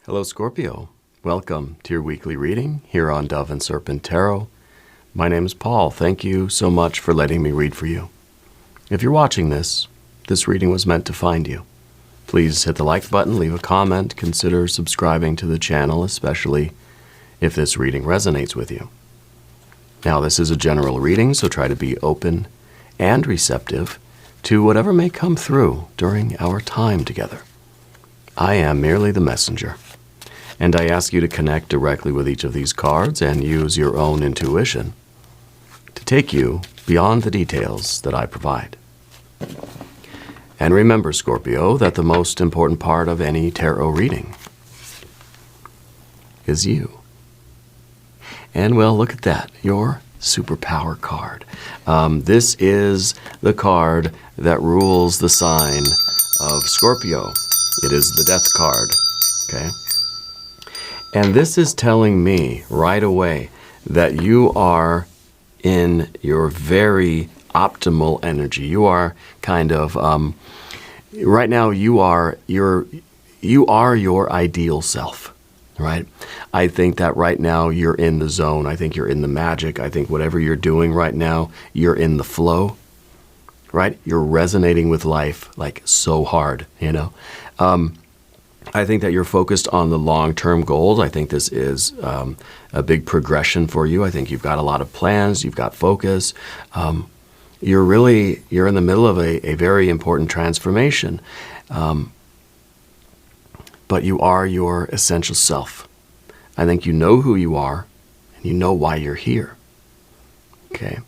Hello, Scorpio. Welcome to your weekly reading here on Dove and Serpent Tarot. My name is Paul. Thank you so much for letting me read for you. If you're watching this reading was meant to find you. Please hit the like button, leave a comment, consider subscribing to the channel, especially if this reading resonates with you. Now, this is a general reading, so try to be open and receptive to whatever may come through during our time together. I am merely the messenger, and I ask you to connect directly with each of these cards and use your own intuition to take you beyond the details that I provide. And remember, Scorpio, that the most important part of any tarot reading is you. And well, look at that, your superpower card. This is the card that rules the sign of Scorpio. It is the Death card, okay? And this is telling me right away that you are in your very optimal energy. You are kind of, right now you are your ideal self, right? I think that right now you're in the zone. I think you're in the magic. I think whatever you're doing right now, you're in the flow, right? You're resonating with life like so hard, you know? I think that you're focused on the long-term goals. I think this is a big progression for you. I think you've got a lot of plans. You've got focus. You're in the middle of a very important transformation. But you are your essential self. I think you know who you are, and you know why you're here. Okay.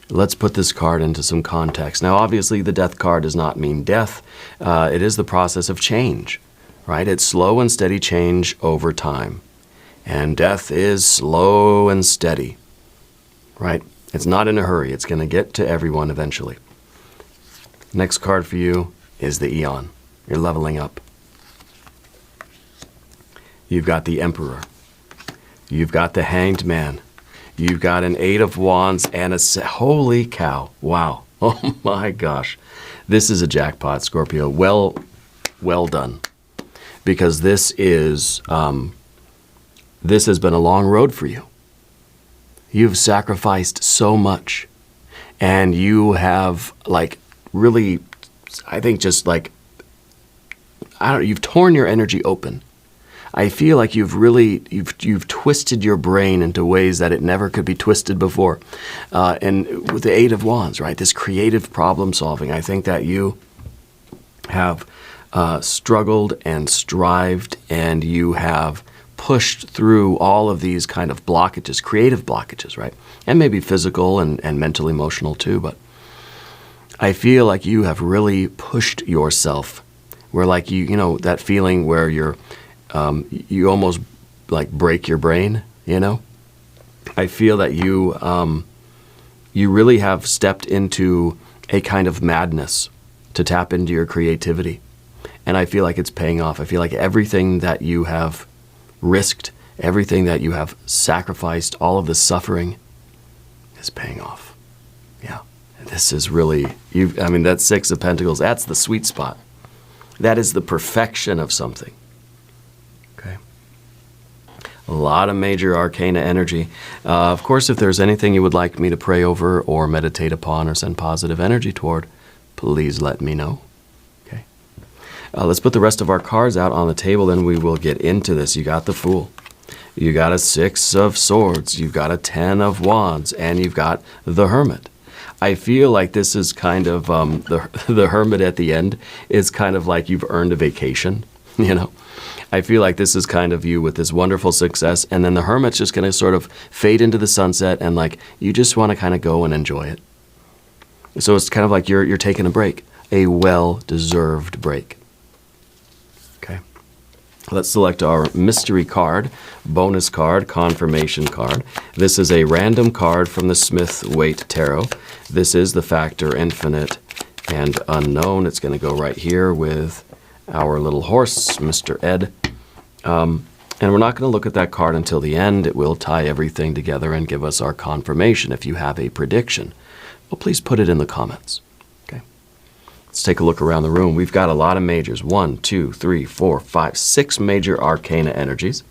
Let's put this card into some context. Now, obviously, the Death card does not mean death. It is the process of change. Right? It's slow and steady change over time. And death is slow and steady. Right? It's not in a hurry. It's going to get to everyone eventually. Next card for you is the Eon. You're leveling up. You've got the Emperor. You've got the Hanged Man. You've got an Eight of Wands and holy cow. Wow. Oh my gosh. This is a jackpot, Scorpio. Well done. Because this has been a long road for you. You've sacrificed so much, and you have really, I think you've torn your energy open. I feel like you've twisted your brain into ways that it never could be twisted before. And with the Eight of Wands, right, this creative problem solving, I think that you have struggled and strived, and you have pushed through all of these kind of blockages, creative blockages, right? And maybe physical and mental, emotional too, but I feel like you have really pushed yourself where you know, that feeling where you almost break your brain, you know? I feel that you really have stepped into a kind of madness to tap into your creativity. And I feel like it's paying off. I feel like everything that you have risked, everything that you have sacrificed, all of the suffering is paying off. Yeah. This is really, that Six of Pentacles, that's the sweet spot. That is the perfection of something. Okay. A lot of major arcana energy. Of course, if there's anything you would like me to pray over or meditate upon or send positive energy toward, please let me know. Let's put the rest of our cards out on the table, and we will get into this. You got the Fool. You got a Six of Swords. You've got a Ten of Wands, and you've got the Hermit. I feel like this is kind of, the Hermit at the end is kind of like you've earned a vacation, you know? I feel like this is kind of you with this wonderful success, and then the Hermit's just going to sort of fade into the sunset, and you just want to kind of go and enjoy it. So it's kind of like you're taking a break, a well-deserved break. Let's select our mystery card, bonus card, confirmation card. This is a random card from the Smith-Waite Tarot. This is the factor infinite and unknown. It's going to go right here with our little horse, Mr. Ed. And we're not going to look at that card until the end. It will tie everything together and give us our confirmation. If you have a prediction, well, please put it in the comments. Okay. Let's take a look around the room. We've got a lot of majors. 1, 2, 3, 4, 5, 6 major arcana energies.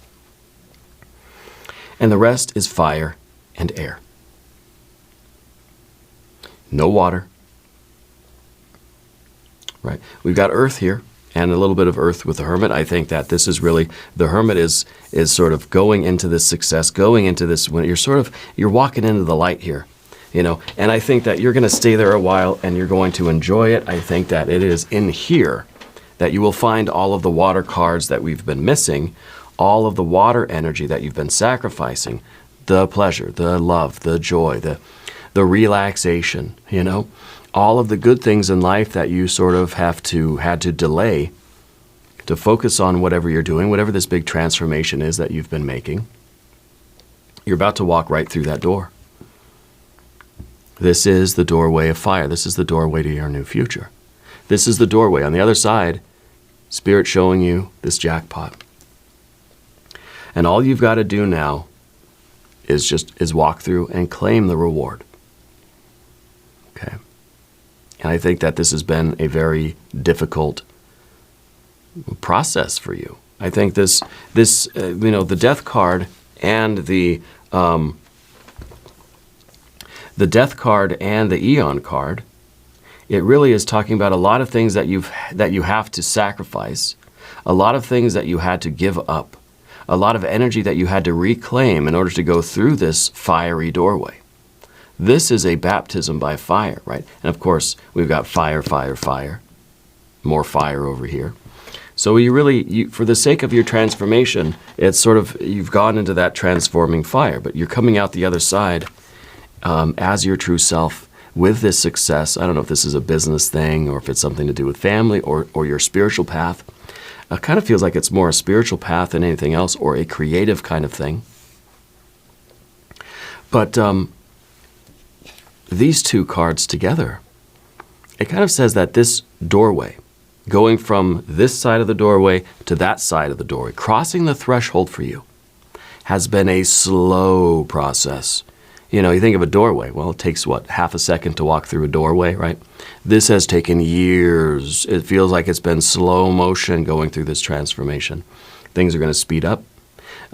And the rest is fire and air. No water. Right? We've got earth here and a little bit of earth with the hermit. I think that this is really, the hermit is sort of going into this success, going into this, when you're walking into the light here. You know, and I think that you're going to stay there a while and you're going to enjoy it. I think that it is in here that you will find all of the water cards that we've been missing, all of the water energy that you've been sacrificing, the pleasure, the love, the joy, the relaxation, you know, all of the good things in life that you sort of had to delay to focus on whatever you're doing, whatever this big transformation is that you've been making. You're about to walk right through that door. This is the doorway of fire. This is the doorway to your new future. This is the doorway. On the other side, Spirit showing you this jackpot. And all you've got to do now is walk through and claim the reward. Okay. And I think that this has been a very difficult process for you. I think this the death card and the death card and the Eon card, it really is talking about a lot of things that you have to sacrifice, a lot of things that you had to give up, a lot of energy that you had to reclaim in order to go through this fiery doorway. This is a baptism by fire, right? And of course, we've got fire, fire, fire, more fire over here. So for the sake of your transformation, it's sort of, you've gone into that transforming fire, but you're coming out the other side as your true self with this success. I don't know if this is a business thing or if it's something to do with family or your spiritual path. It kind of feels like it's more a spiritual path than anything else, or a creative kind of thing. But these two cards together, it kind of says that this doorway, going from this side of the doorway to that side of the doorway, crossing the threshold for you, has been a slow process. You know, you think of a doorway. Well, it takes, half a second to walk through a doorway, right? This has taken years. It feels like it's been slow motion going through this transformation. Things are going to speed up.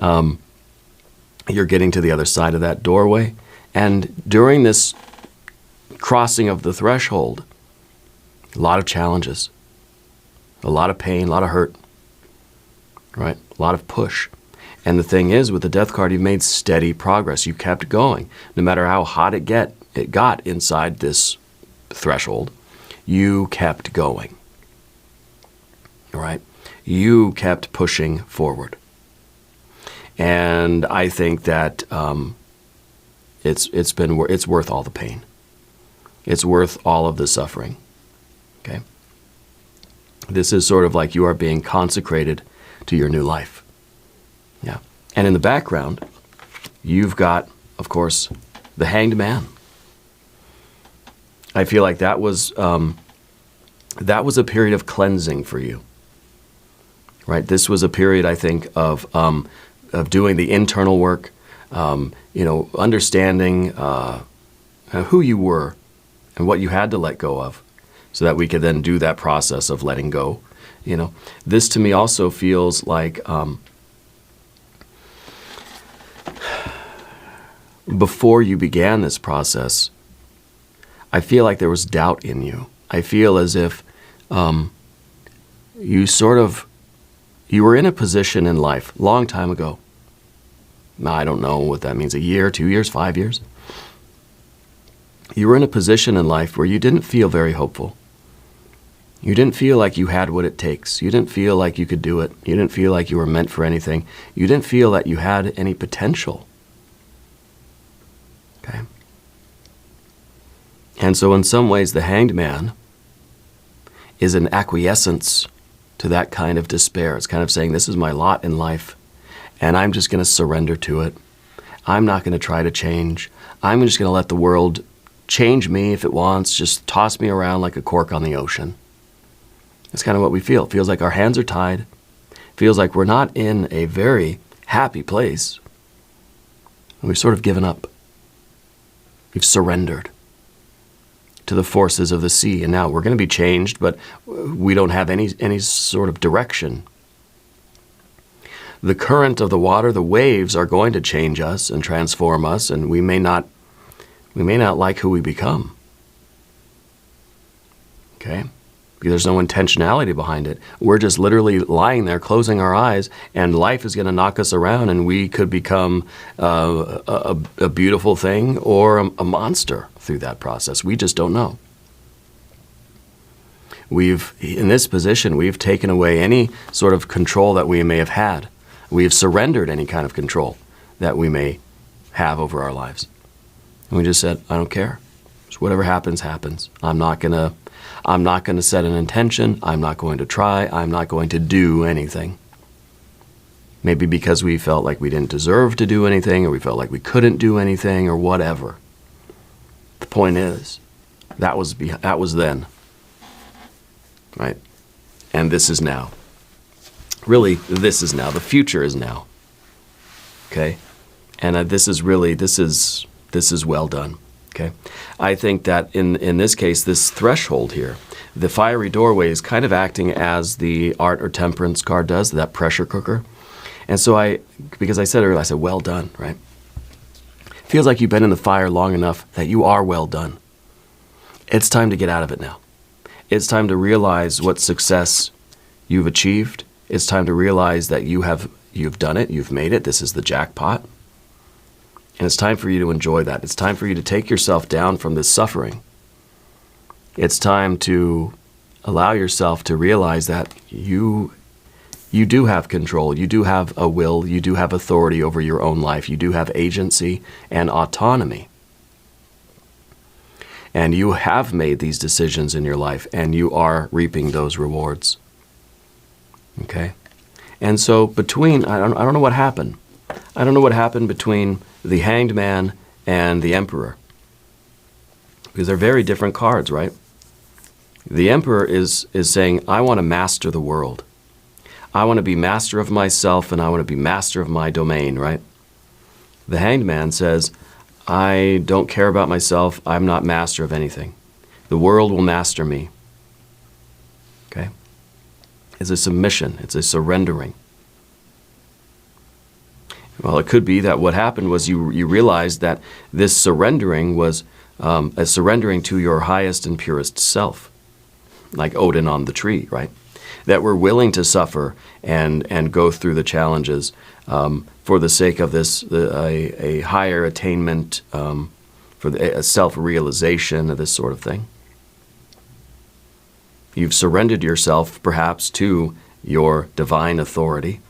You're getting to the other side of that doorway. And during this crossing of the threshold, a lot of challenges, a lot of pain, a lot of hurt, right? A lot of push. And the thing is, with the death card, you've made steady progress. You kept going. No matter how hot it got inside this threshold, you kept going. All right? You kept pushing forward. And I think that it's worth all the pain. It's worth all of the suffering. Okay? This is sort of like you are being consecrated to your new life. Yeah. And in the background, you've got, of course, the Hanged Man. I feel like that was a period of cleansing for you. Right? This was a period, I think, of doing the internal work, understanding who you were and what you had to let go of, so that we could then do that process of letting go. You know, this to me also feels like before you began this process, I feel like there was doubt in you. I feel as if you were in a position in life long time ago. I don't know what that means, a year, 2 years, 5 years. You were in a position in life where you didn't feel very hopeful. You didn't feel like you had what it takes. You didn't feel like you could do it. You didn't feel like you were meant for anything. You didn't feel that you had any potential. Okay? And so in some ways, the Hanged Man is an acquiescence to that kind of despair. It's kind of saying, this is my lot in life, and I'm just going to surrender to it. I'm not going to try to change. I'm just going to let the world change me if it wants, just toss me around like a cork on the ocean. That's kind of what we feel. It feels like our hands are tied. It feels like we're not in a very happy place. And we've sort of given up. We've surrendered. to the forces of the sea. And now we're going to be changed, but we don't have any sort of direction. The current of the water, the waves are going to change us and transform us, and we may not like who we become. Okay? Because there's no intentionality behind it. We're just literally lying there, closing our eyes, and life is going to knock us around, and we could become a beautiful thing or a monster through that process. We just don't know. In this position, we've taken away any sort of control that we may have had. We've surrendered any kind of control that we may have over our lives. And we just said, I don't care. Just whatever happens, happens. I'm not going to set an intention. I'm not going to try. I'm not going to do anything. Maybe because we felt like we didn't deserve to do anything, or we felt like we couldn't do anything, or whatever. The point is, that was then. Right? And this is now. Really, this is now. The future is now. Okay? And this is well done. Okay? I think that in this case, this threshold here, the fiery doorway is kind of acting as the art or temperance card does, that pressure cooker. And so because I said earlier, I said, well done, right? Feels like you've been in the fire long enough that you are well done. It's time to get out of it now. It's time to realize what success you've achieved. It's time to realize that you've done it, you've made it. This is the jackpot. And it's time for you to enjoy that. It's time for you to take yourself down from this suffering. It's time to allow yourself to realize that you do have control. You do have a will. You do have authority over your own life. You do have agency and autonomy. And you have made these decisions in your life, and you are reaping those rewards. Okay? And so I don't know what happened. I don't know what happened between the Hanged Man and the Emperor. Because they're very different cards, right? The Emperor is saying, I want to master the world. I want to be master of myself, and I want to be master of my domain, right? The Hanged Man says, I don't care about myself. I'm not master of anything. The world will master me. Okay? It's a submission. It's a surrendering. Well, it could be that what happened was you realized that this surrendering was a surrendering to your highest and purest self, like Odin on the tree, right? That we're willing to suffer and go through the challenges for the sake of this, a higher attainment, for a self-realization of this sort of thing. You've surrendered yourself, perhaps, to your divine authority.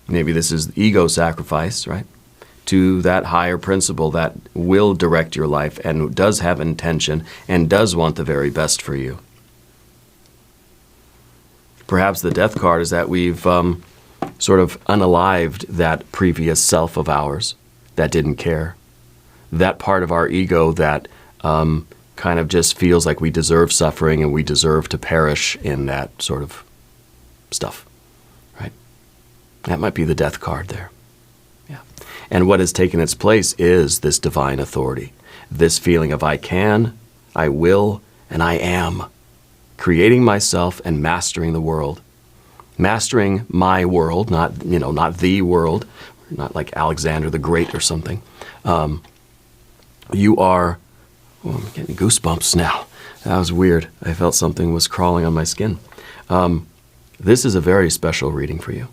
Maybe this is ego sacrifice, right? To that higher principle that will direct your life and does have intention and does want the very best for you. Perhaps the death card is that we've sort of unalived that previous self of ours that didn't care. That part of our ego that kind of just feels like we deserve suffering and we deserve to perish in that sort of stuff, right? That might be the death card there. Yeah. And what has taken its place is this divine authority, this feeling of I can, I will, and I am. Creating myself and mastering the world. Mastering my world, not the world, not like Alexander the Great or something. You are, I'm getting goosebumps now. That was weird. I felt something was crawling on my skin. This is a very special reading for you.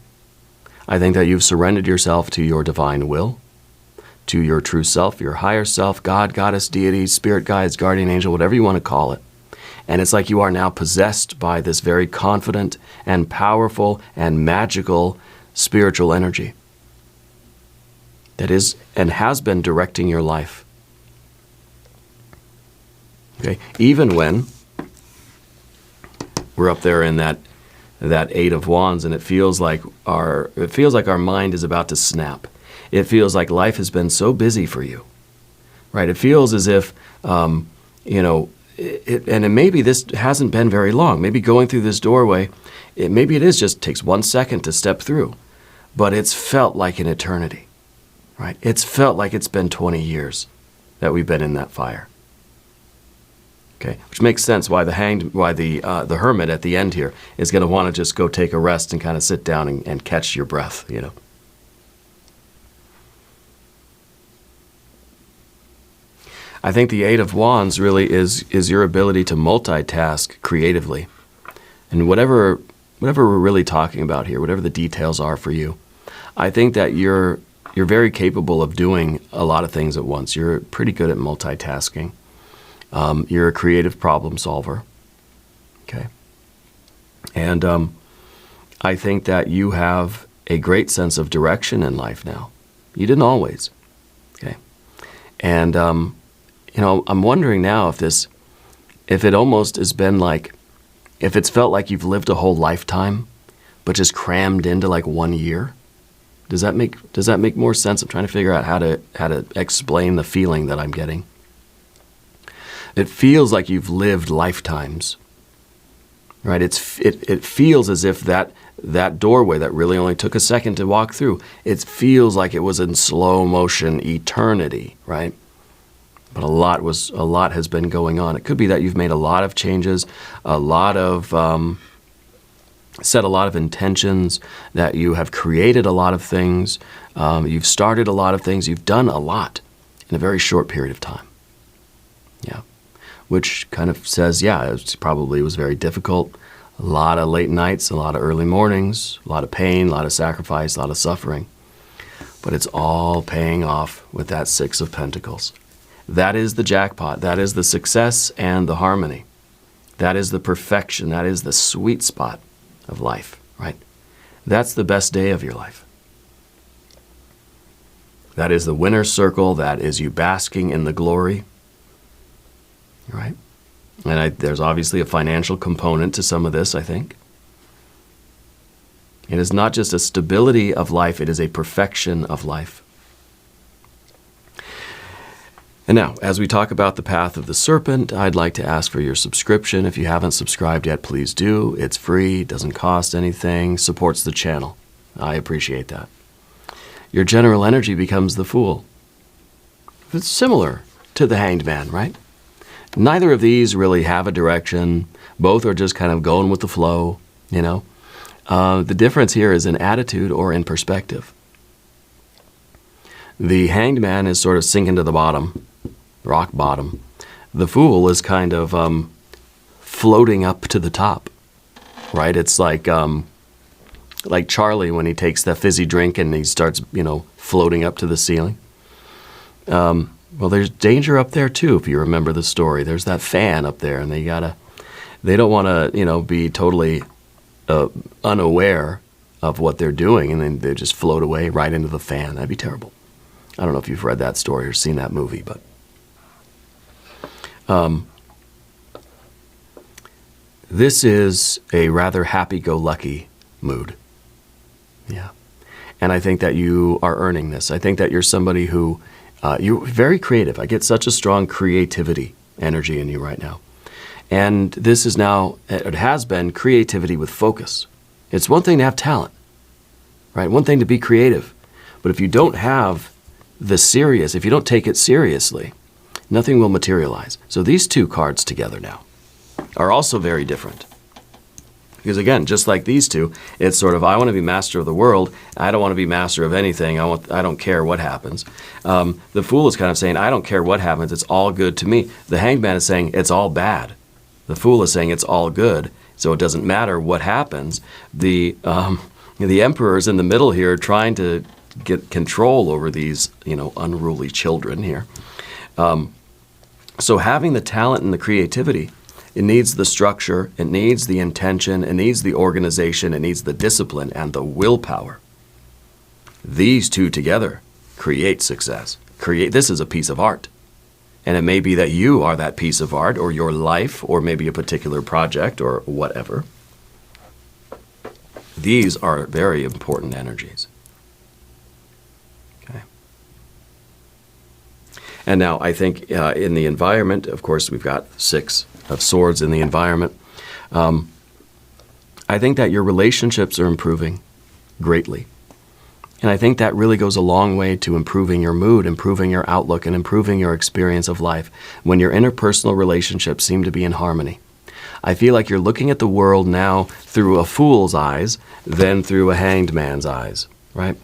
I think that you've surrendered yourself to your divine will, to your true self, your higher self, God, goddess, deity, spirit guides, guardian angel, whatever you want to call it. And it's like you are now possessed by this very confident and powerful and magical spiritual energy that is and has been directing your life. Okay, even when we're up there in that Eight of Wands, and it feels like our mind is about to snap. It feels like life has been so busy for you, right? It feels as if and maybe this hasn't been very long. Maybe going through this doorway, maybe it is just takes 1 second to step through, but it's felt like an eternity, right? It's felt like it's been 20 years. that we've been in that fire. Okay, which makes sense why the hermit at the end here is going to want to just go take a rest and kind of sit down and catch your breath, you know. I think the Eight of Wands really is your ability to multitask creatively. And whatever we're really talking about here, whatever the details are for you, I think that you're very capable of doing a lot of things at once. You're pretty good at multitasking. You're a creative problem solver. Okay. And I think that you have a great sense of direction in life now. You didn't always. Okay. And you know, I'm wondering now if it almost has been like, if it's felt like you've lived a whole lifetime, but just crammed into like 1 year. Does that make more sense? I'm trying to figure out how to explain the feeling that I'm getting. It feels like you've lived lifetimes, right? It feels as if that doorway that really only took a second to walk through, it feels like it was in slow motion eternity, right? But a lot has been going on. It could be that you've made a lot of changes, set a lot of intentions, that you have created a lot of things, you've started a lot of things, you've done a lot in a very short period of time. Yeah, which kind of says, yeah, it probably was very difficult. A lot of late nights, a lot of early mornings, a lot of pain, a lot of sacrifice, a lot of suffering. But it's all paying off with that Six of Pentacles. That is the jackpot. That is the success and the harmony. That is the perfection. That is the sweet spot of life, right? That's the best day of your life. That is the winner's circle. That is you basking in the glory, right? And there's obviously a financial component to some of this, I think. It is not just a stability of life, it is a perfection of life. And now, as we talk about the path of the serpent, I'd like to ask for your subscription. If you haven't subscribed yet, please do. It's free, doesn't cost anything, supports the channel. I appreciate that. Your general energy becomes the Fool. It's similar to the Hanged Man, right? Neither of these really have a direction. Both are just kind of going with the flow, you know. The difference here is in attitude or in perspective. The Hanged Man is sort of sinking to the bottom, rock bottom. The Fool is kind of floating up to the top, right? It's like Charlie when he takes that fizzy drink and he starts, you know, floating up to the ceiling. Well, there's danger up there too, if you remember the story. There's that fan up there, and they don't want to, you know, be totally unaware of what they're doing, and then they just float away right into the fan. That'd be terrible. I don't know if you've read that story or seen that movie, but this is a rather happy-go-lucky mood. Yeah. And I think that you are earning this. I think that you're somebody who, you're very creative. I get such a strong creativity energy in you right now. And this is now, it has been creativity with focus. It's one thing to have talent, right? One thing to be creative. But if you don't have if you don't take it seriously, nothing will materialize. So these two cards together now are also very different. Because again, just like these two, it's sort of, I want to be master of the world. I don't want to be master of anything. I don't care what happens. The Fool is kind of saying, I don't care what happens. It's all good to me. The Hanged Man is saying, it's all bad. The Fool is saying, it's all good. So it doesn't matter what happens. The Emperor is in the middle here trying to get control over these, you know, unruly children here. So having the talent and the creativity, it needs the structure, it needs the intention, it needs the organization, it needs the discipline and the willpower. These two together create success. This is a piece of art. And it may be that you are that piece of art, or your life, or maybe a particular project, or whatever. These are very important energies. Okay. And now I think in the environment, of course, we've got Six of Swords in the environment. I think that your relationships are improving greatly. And I think that really goes a long way to improving your mood, improving your outlook, and improving your experience of life when your interpersonal relationships seem to be in harmony. I feel like you're looking at the world now through a fool's eyes, then through a hanged man's eyes, right?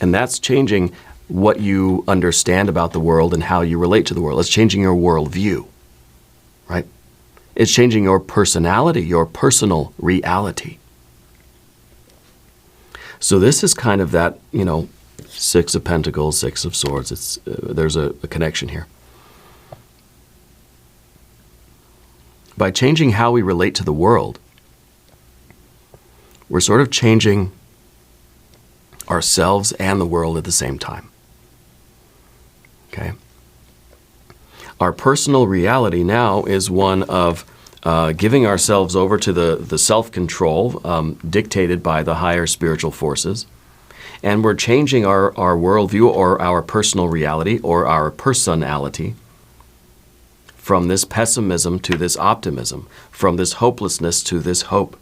And that's changing what you understand about the world and how you relate to the world. It's changing your worldview, right? It's changing your personality, your personal reality. So this is kind of that, Six of Pentacles, Six of Swords. There's a connection here. By changing how we relate to the world, we're sort of changing ourselves and the world at the same time. Okay? Our personal reality now is one of giving ourselves over to the self-control dictated by the higher spiritual forces. And we're changing our worldview or our personal reality or our personality from this pessimism to this optimism, from this hopelessness to this hope,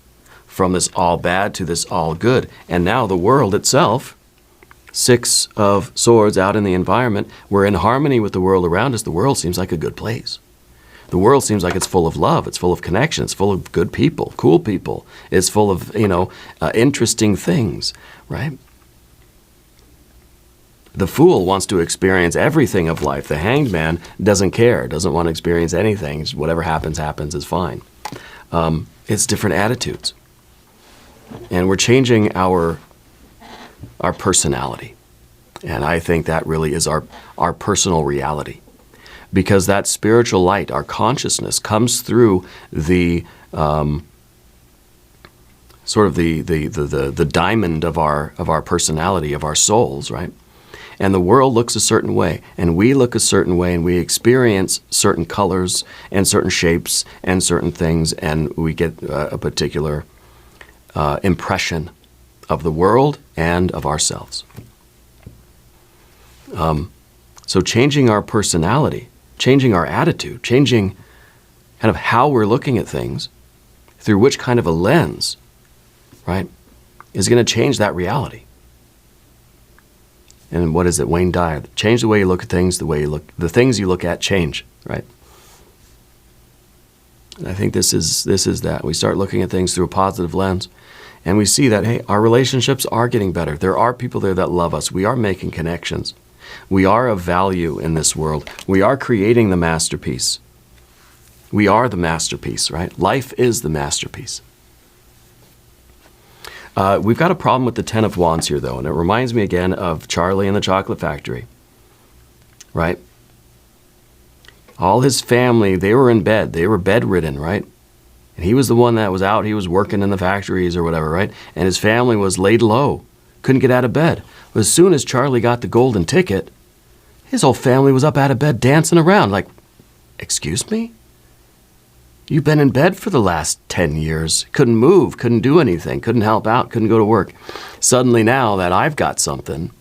from this all bad to this all good. And now the world itself, Six of Swords out in the environment, we're in harmony with the world around us. The world seems like a good place. The world seems like it's full of love. It's full of connection. It's full of good people, cool people. It's full of, interesting things, right? The fool wants to experience everything of life. The hanged man doesn't care, doesn't want to experience anything. Just whatever happens, happens is fine. It's different attitudes. And we're changing our personality. And I think that really is our personal reality. Because that spiritual light, our consciousness, comes through the sort of the diamond of our personality, of our souls, right? And the world looks a certain way, and we look a certain way, and we experience certain colors and certain shapes and certain things, and we get a particular impression of the world and of ourselves. So changing our personality, changing our attitude, changing kind of how we're looking at things through which kind of a lens, right, is going to change that reality. And what is it, Wayne Dyer? Change the way you look at things, the things you look at change, right? And I think this is that. We start looking at things through a positive lens, and we see that, hey, our relationships are getting better. There are people there that love us. We are making connections. We are of value in this world. We are creating the masterpiece. We are the masterpiece, right? Life is the masterpiece. We've got a problem with the Ten of Wands here, though, and it reminds me again of Charlie and the Chocolate Factory, right? All his family, they were in bed. They were bedridden, right? And he was the one that was out. He was working in the factories or whatever, right? And his family was laid low, couldn't get out of bed. But as soon as Charlie got the golden ticket, his whole family was up out of bed dancing around like, excuse me? You've been in bed for the last 10 years. Couldn't move, couldn't do anything, couldn't help out, couldn't go to work. Suddenly now that I've got something,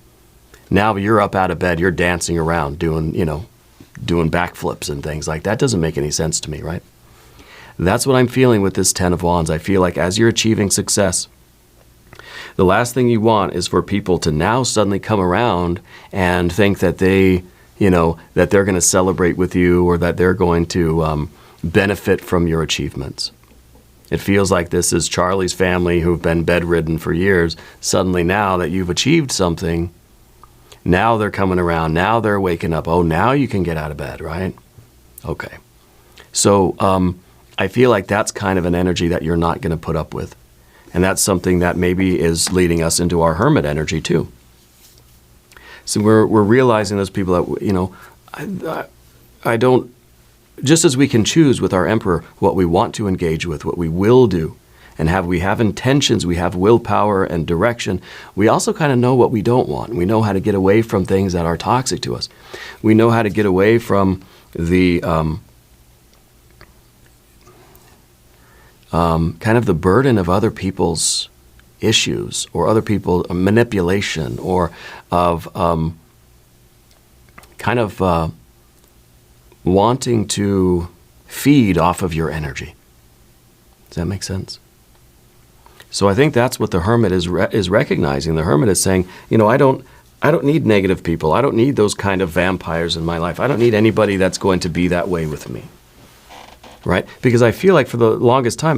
now you're up out of bed, you're dancing around doing backflips and things like that. Doesn't make any sense to me, right? That's what I'm feeling with this Ten of Wands. I feel like as you're achieving success, the last thing you want is for people to now suddenly come around and think that that they're going to celebrate with you or that they're going to benefit from your achievements. It feels like this is Charlie's family who've been bedridden for years. Suddenly now that you've achieved something, now they're coming around. Now they're waking up. Oh, now you can get out of bed, right? Okay. So I feel like that's kind of an energy that you're not going to put up with. And that's something that maybe is leading us into our hermit energy too. So we're realizing those people that, I don't, just as we can choose with our Emperor what we want to engage with, what we will do, and we have intentions, we have willpower and direction, we also kind of know what we don't want. We know how to get away from things that are toxic to us. We know how to get away from the kind of the burden of other people's issues or other people's manipulation or of wanting to feed off of your energy. Does that make sense? So I think that's what the hermit is recognizing. The hermit is saying, I don't need negative people. I don't need those kind of vampires in my life. I don't need anybody that's going to be that way with me. Right? Because I feel like for the longest time,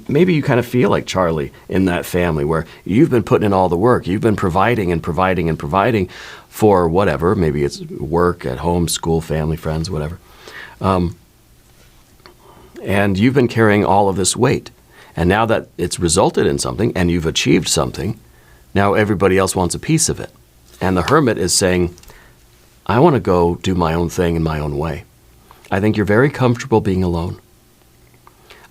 maybe you kind of feel like Charlie in that family where you've been putting in all the work. You've been providing and providing and providing for whatever. Maybe it's work, at home, school, family, friends, whatever. And you've been carrying all of this weight. And now that it's resulted in something and you've achieved something, now everybody else wants a piece of it. And the hermit is saying, I want to go do my own thing in my own way. I think you're very comfortable being alone.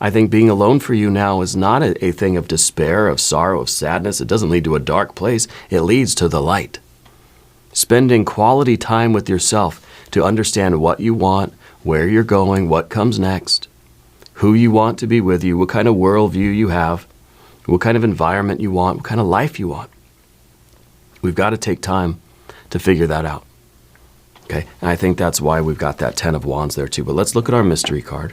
I think being alone for you now is not a thing of despair, of sorrow, of sadness. It doesn't lead to a dark place. It leads to the light. Spending quality time with yourself to understand what you want, where you're going, what comes next, who you want to be with you, what kind of worldview you have, what kind of environment you want, what kind of life you want. We've got to take time to figure that out. Okay, and I think that's why we've got that 10 of Wands there too. But let's look at our mystery card.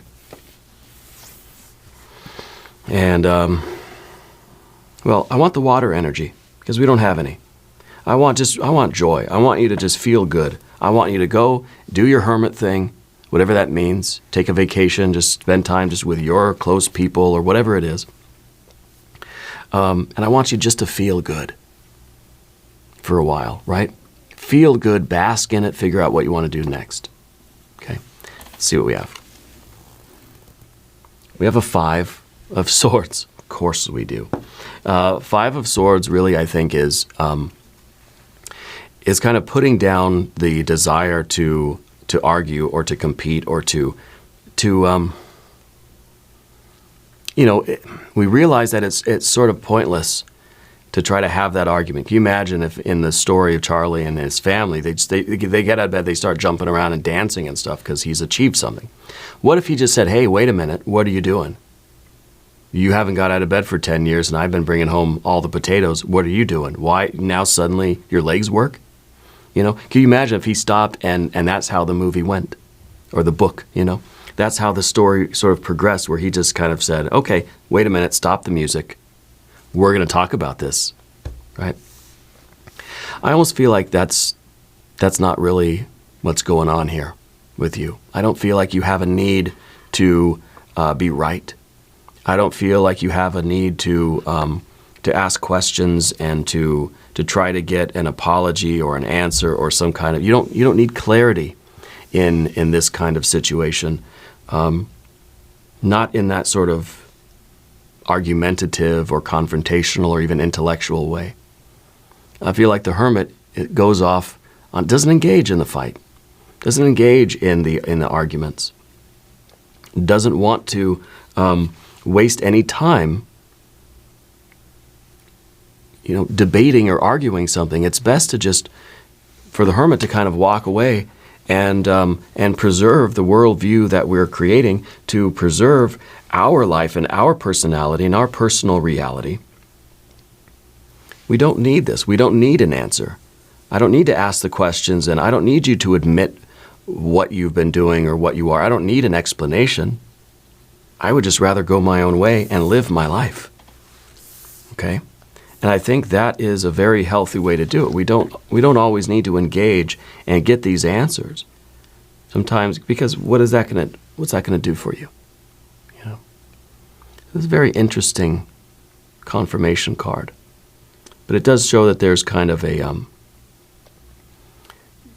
And, well, I want the water energy because we don't have any. I want joy. I want you to just feel good. I want you to go do your hermit thing, whatever that means. Take a vacation, just spend time just with your close people or whatever it is. And I want you just to feel good for a while, right? Feel good, bask in it, figure out what you want to do next. Okay, let's see what we have. We have a 5 of Swords. Of course we do. 5 of Swords really, I think, is kind of putting down the desire to argue or to compete or we realize that it's sort of pointless to try to have that argument. Can you imagine if in the story of Charlie and his family, they get out of bed, they start jumping around and dancing and stuff because he's achieved something. What if he just said, hey, wait a minute, what are you doing? You haven't got out of bed for 10 years and I've been bringing home all the potatoes. What are you doing? Why now suddenly your legs work? Can you imagine if he stopped and that's how the movie went or the book, That's how the story sort of progressed where he just kind of said, okay, wait a minute, stop the music. We're going to talk about this, right? I almost feel like that's not really what's going on here with you. I don't feel like you have a need to be right. I don't feel like you have a need to ask questions and to try to get an apology or an answer or some kind of. You don't need clarity in this kind of situation. Not in that sort of argumentative or confrontational or even intellectual way. I feel like the hermit goes off doesn't engage in the fight, doesn't engage in the arguments, doesn't want to waste any time debating or arguing something. It's best to just for the hermit to kind of walk away and preserve the worldview that we're creating, to preserve our life and our personality and our personal reality. We don't need this. We don't need an answer. I don't need to ask the questions, and I don't need you to admit what you've been doing or what you are. I don't need an explanation. I would just rather go my own way and live my life. Okay? And I think that is a very healthy way to do it. We don't always need to engage and get these answers. Sometimes, because what's that going to do for you? It's a very interesting confirmation card. But it does show that there's kind of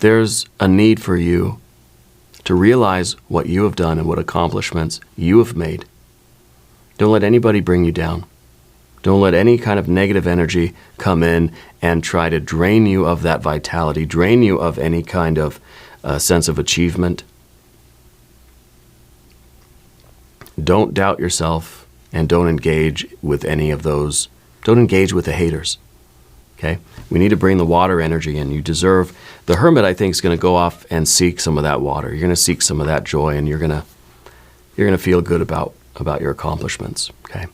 there's a need for you to realize what you have done and what accomplishments you have made. Don't let anybody bring you down. Don't let any kind of negative energy come in and try to drain you of that vitality, drain you of any kind of sense of achievement. Don't doubt yourself and don't engage with any of those. Don't engage with the haters. Okay? We need to bring the water energy in. You deserve. The hermit, I think, is going to go off and seek some of that water. You're going to seek some of that joy, and you're going to feel good about your accomplishments. Okay?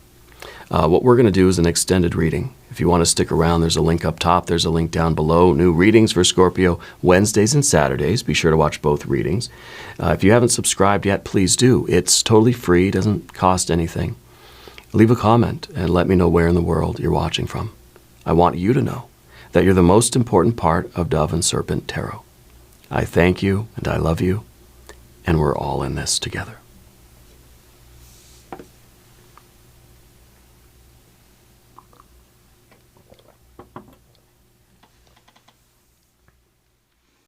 What we're going to do is an extended reading. If you want to stick around, there's a link up top. There's a link down below. New readings for Scorpio Wednesdays and Saturdays. Be sure to watch both readings. If you haven't subscribed yet, please do. It's totally free. Doesn't cost anything. Leave a comment and let me know where in the world you're watching from. I want you to know that you're the most important part of Dove and Serpent Tarot. I thank you and I love you, and we're all in this together.